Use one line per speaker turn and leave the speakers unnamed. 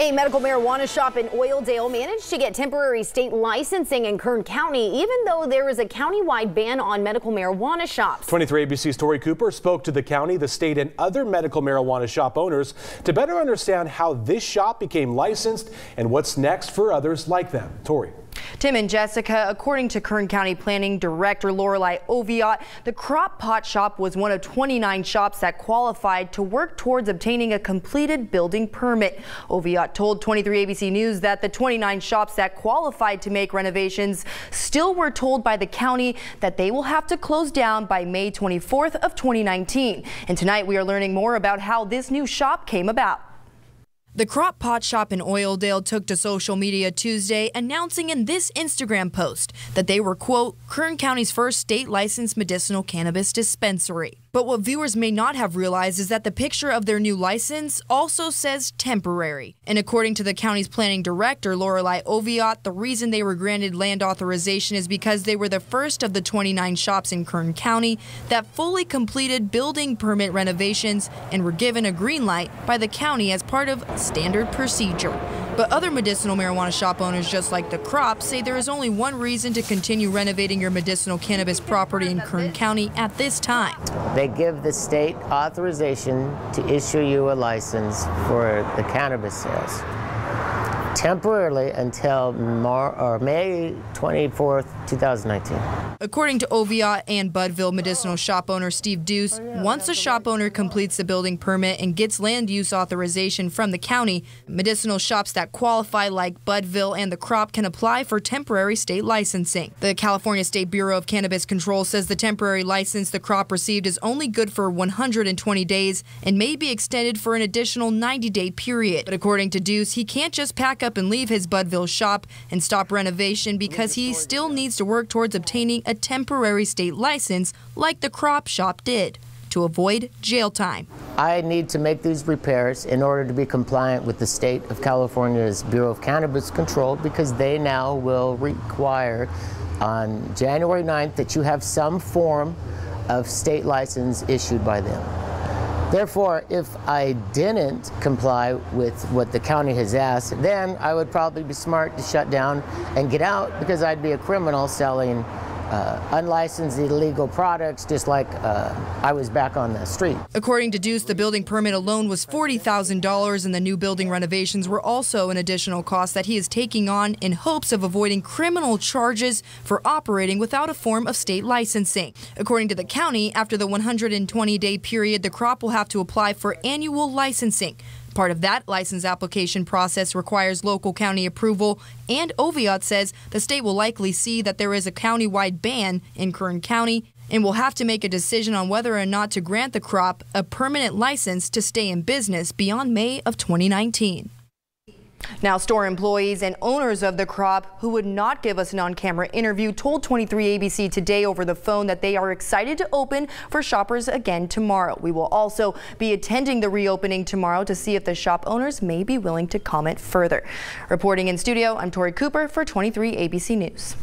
A medical marijuana shop in Oildale managed to get temporary state licensing in Kern County, even though there is a countywide ban on medical marijuana shops.
23 ABC's Tori Cooper spoke to the county, the state, and other medical marijuana shop owners to better understand how this shop became licensed and what's next for others like them. Tori.
Tim and Jessica, according to Kern County Planning Director Lorelei Oviatt, the Crop Pot Shop was one of 29 shops that qualified to work towards obtaining a completed building permit. Oviatt told 23 ABC News that the 29 shops that qualified to make renovations still were told by the county that they will have to close down by May 24th of 2019. And tonight we are learning more about how this new shop came about. The Crop Pot Shop in Oildale took to social media Tuesday, announcing in this Instagram post that they were, quote, Kern County's first state licensed medicinal cannabis dispensary. But what viewers may not have realized is that the picture of their new license also says temporary. And according to the county's planning director, Lorelei Oviatt, the reason they were granted land authorization is because they were the first of the 29 shops in Kern County that fully completed building permit renovations and were given a green light by the county as part of standard procedure. But other medicinal marijuana shop owners, just like the Crop, say there is only one reason to continue renovating your medicinal cannabis property in Kern County at this time.
They give the state authorization to issue you a license for the cannabis sales temporarily until May 24th, 2019.
According to Oviatt and Budville medicinal shop owner Steve Deuce, once a shop owner completes the building permit and gets land use authorization from the county, medicinal shops that qualify like Budville and the Crop can apply for temporary state licensing. The California State Bureau of Cannabis Control says the temporary license the Crop received is only good for 120 days and may be extended for an additional 90-day period. But according to Deuce, he can't just pack up and leave his Budville shop and stop renovation because he still needs to work towards obtaining a temporary state license like the Crop Shop did to avoid jail time.
I need to make these repairs in order to be compliant with the state of California's Bureau of Cannabis Control, because they now will require on January 9th that you have some form of state license issued by them. Therefore, if I didn't comply with what the county has asked, then I would probably be smart to shut down and get out, because I'd be a criminal selling unlicensed illegal products, just like I was back on the street.
According to Deuce, the building permit alone was $40,000, and the new building renovations were also an additional cost that he is taking on in hopes of avoiding criminal charges for operating without a form of state licensing. According to the county, after the 120-day period, the Crop will have to apply for annual licensing. Part of that license application process requires local county approval, and Oviatt says the state will likely see that there is a countywide ban in Kern County and will have to make a decision on whether or not to grant the Crop a permanent license to stay in business beyond May of 2019. Now, store employees and owners of the Crop who would not give us an on-camera interview told 23 ABC today over the phone that they are excited to open for shoppers again tomorrow. We will also be attending the reopening tomorrow to see if the shop owners may be willing to comment further. Reporting in studio, I'm Tori Cooper for 23 ABC News.